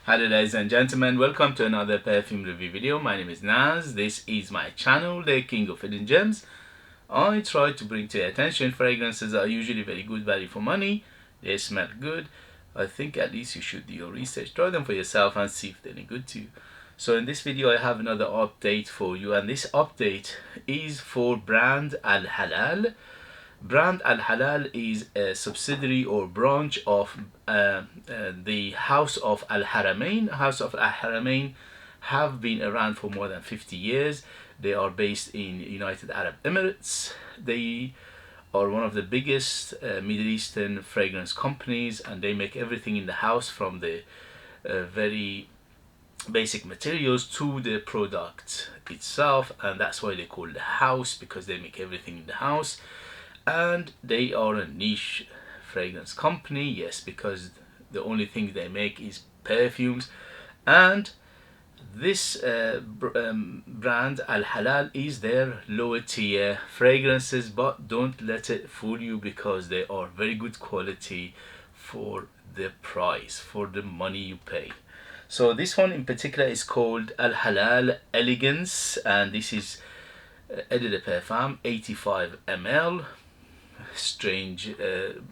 Hello ladies and gentlemen, welcome to another perfume review video. My name is Naz. This is my channel, the King of Hidden Gems. I try to bring to your attention fragrances that are usually very good value for money. They smell good. I think at least you should do your research. Try them for yourself and see if they're any good to you. So in this video I have another update for you, and this update is for brand Al Halal. Brand Al Halal is a subsidiary or branch of the House of Al Haramain. House of Al Haramain have been around for more than 50 years. They are based in United Arab Emirates. They are one of the biggest Middle Eastern fragrance companies, and they make everything in the house from the very basic materials to the product itself, and that's why they call it the house, because they make everything in the house. And they are a niche fragrance company, yes, because the only thing they make is perfumes. And this brand Al Halal is their lower tier fragrances, but don't let it fool you, because they are very good quality for the price, for the money you pay. So this one in particular is called Al Halal Elegance, and this is Eau de Parfum 85 ml. Strange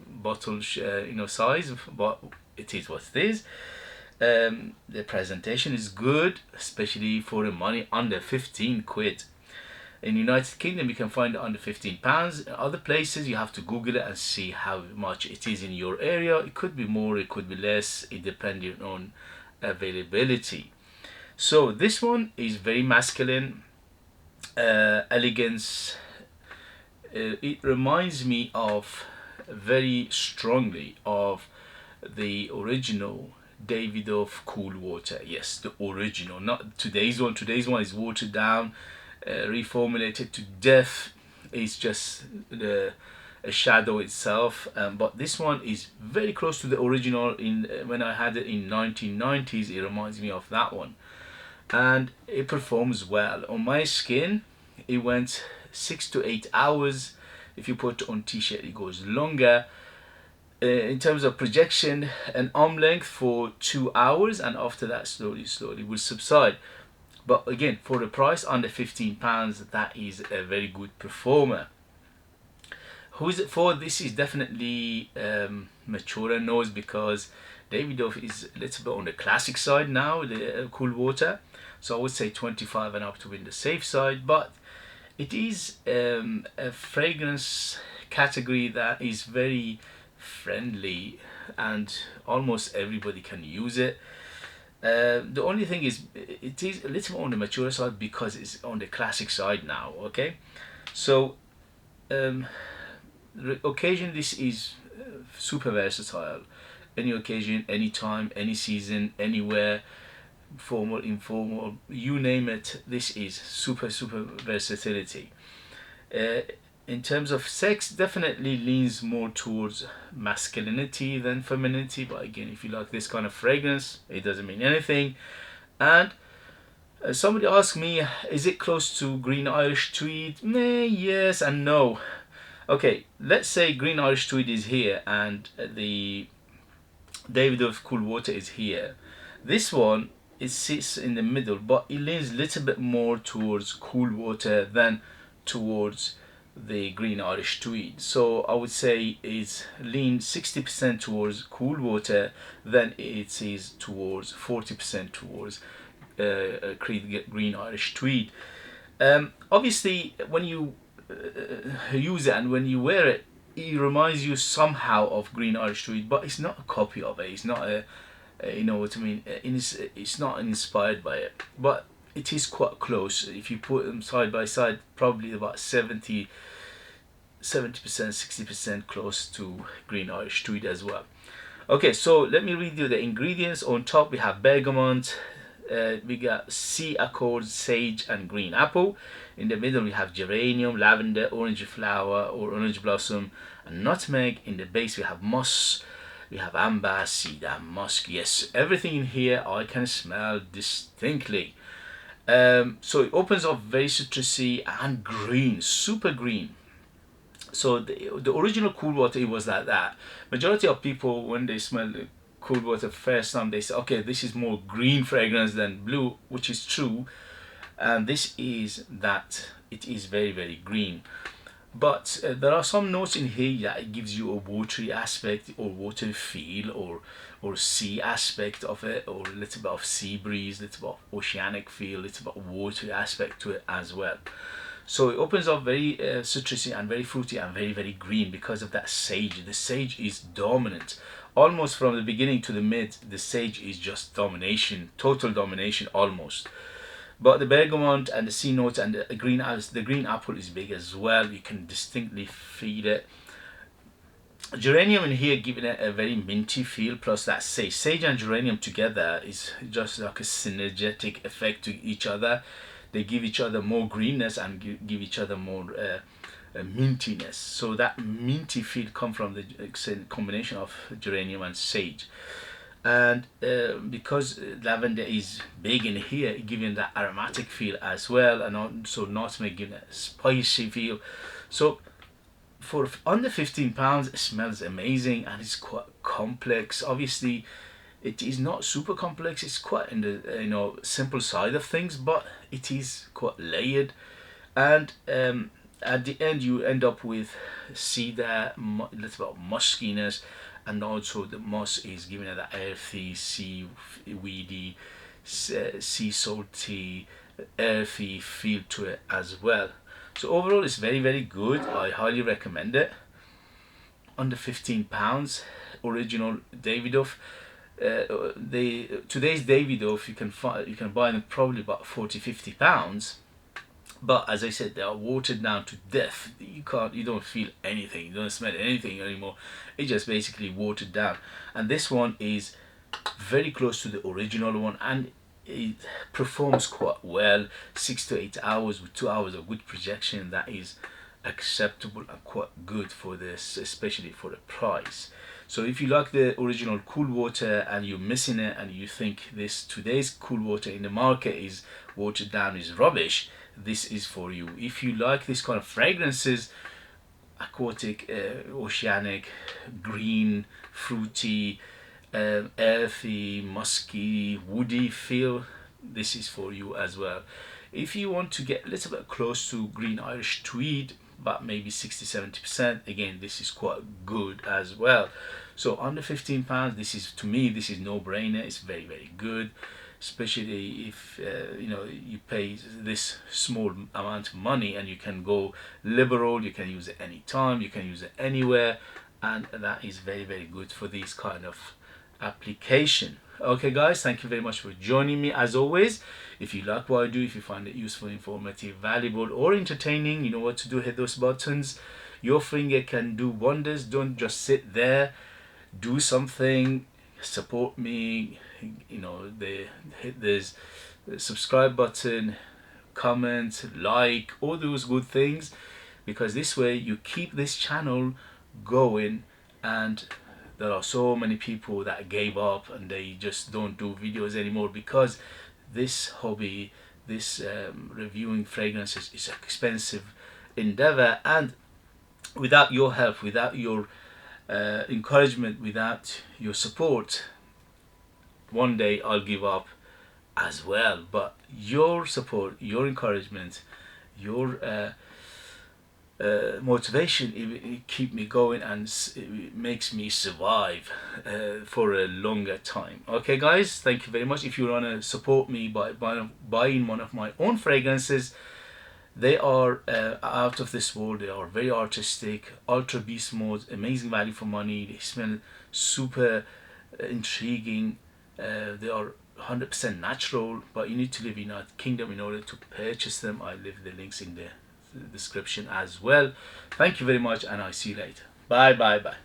bottle size, but it is what it is. The presentation is good, especially for the money, under 15 quid. In United Kingdom you can find it under 15 pounds. In other places you have to Google it and see how much it is in your area. It could be more, it could be less, it depending on availability. So this one is very masculine, elegance. It reminds me of very strongly of the original Davidoff Cool Water. Yes, the original, not today's one. Today's one is watered down, reformulated to death. It's just a shadow itself, but this one is very close to the original. When I had it in 1990s, it reminds me of that one, and it performs well on my skin. It went 6 to 8 hours. If you put on t-shirt it goes longer. In terms of projection, an arm length for 2 hours, and after that slowly will subside. But again, for the price under 15 pounds, that is a very good performer. Who is it for? This is definitely mature nose, because Davidoff is a little bit on the classic side now, the cool water. So I would say 25 and up to be in the safe side, but it is a fragrance category that is very friendly and almost everybody can use it. The only thing is it is a little more on the mature side because it's on the classic side now. Okay, so occasion, this is super versatile. Any occasion, any time, any season, anywhere, formal, informal, you name it. This is super versatility. In terms of sex, definitely leans more towards masculinity than femininity, but again, if you like this kind of fragrance, it doesn't mean anything. And somebody asked me, is it close to Green Irish Tweed? Yes and no. Okay, let's say Green Irish Tweed is here and the Davidoff Cool Water is here. This one, it sits in the middle, but it leans a little bit more towards Cool Water than towards the Green Irish Tweed. So I would say it's lean 60% towards Cool Water than it is towards 40% towards Green Irish Tweed. Obviously when you use it and when you wear it, it reminds you somehow of Green Irish Tweed, but it's not a copy of it. It's not a you know what I mean, it's not inspired by it, but it is quite close. If you put them side by side, probably about 70%, 60% close to Green Irish Tweed as well. Okay, so let me read you the ingredients. On top we have bergamot, we got sea accord, sage and green apple. In the middle we have geranium, lavender, orange flower or orange blossom and nutmeg. In the base we have moss, we have amber, cedar, musk. Yes, everything in here I can smell distinctly. So it opens up very citrusy and green, super green. So the original Cool Water, it was like that. Majority of people, when they smell cool water first time, they say, okay, this is more green fragrance than blue, which is true. And this is that it is very, very green. But there are some notes in here that it gives you a watery aspect or water feel, or sea aspect of it, or a little bit of sea breeze, a little bit of oceanic feel, a little bit of watery aspect to it as well. So it opens up very citrusy and very fruity and very, very green because of that sage. The sage is dominant. Almost from the beginning to the mid, the sage is just domination, total domination almost. But the bergamot and the sea notes and the green apple is big as well. You can distinctly feel it. Geranium in here giving it a very minty feel, plus that sage. Sage and geranium together is just like a synergetic effect to each other. They give each other more greenness and give each other more mintiness. So that minty feel comes from the combination of geranium and sage. And because lavender is big in here, giving that aromatic feel as well, and also nutmeg giving a spicy feel. So for under £15, it smells amazing, and it's quite complex. Obviously it is not super complex, it's quite in the simple side of things, but it is quite layered. And at the end you end up with cedar, a little bit of muskiness, and also the moss is giving it that earthy, sea weedy, sea salty, earthy feel to it as well. So overall it's very, very good. I highly recommend it. Under £15, original Davidoff. Today's Davidoff you can buy them probably about £40–50. But as I said, they are watered down to death. You don't feel anything, you don't smell anything anymore. It's just basically watered down. And this one is very close to the original one, and it performs quite well. 6 to 8 hours with 2 hours of good projection. That is acceptable and quite good for this, especially for the price. So if you like the original cool water and you're missing it, and you think today's cool water in the market is watered down, is rubbish, this is for you. If you like this kind of fragrances, aquatic, oceanic, green, fruity, earthy, musky, woody feel, this is for you as well. If you want to get a little bit close to green Irish tweed, but maybe 60–70%, again, this is quite good as well. So under £15, this is, to me, this is no-brainer. It's very, very good, especially if you pay this small amount of money, and you can go liberal, you can use it anytime, you can use it anywhere, and that is very, very good for this kind of application. Okay guys, thank you very much for joining me. As always, if you like what I do, if you find it useful, informative, valuable, or entertaining, you know what to do. Hit those buttons. Your finger can do wonders. Don't just sit there, do something. Support me. Hit this subscribe button, comment, like, all those good things, because this way you keep this channel going. And there are so many people that gave up and they just don't do videos anymore, because this hobby, this reviewing fragrances, is an expensive endeavor, and without your help, without your encouragement, without your support, one day I'll give up as well. But your support, your encouragement, your motivation, it keep me going, and it makes me survive for a longer time. Okay guys, thank you very much. If you want to support me by buying one of my own fragrances, they are out of this world. They are very artistic, ultra beast mode, amazing value for money. They smell super intriguing. They are 100% natural, but you need to live in the United Kingdom in order to purchase them. I leave the links in the description as well. Thank you very much, and I'll see you later. Bye bye bye.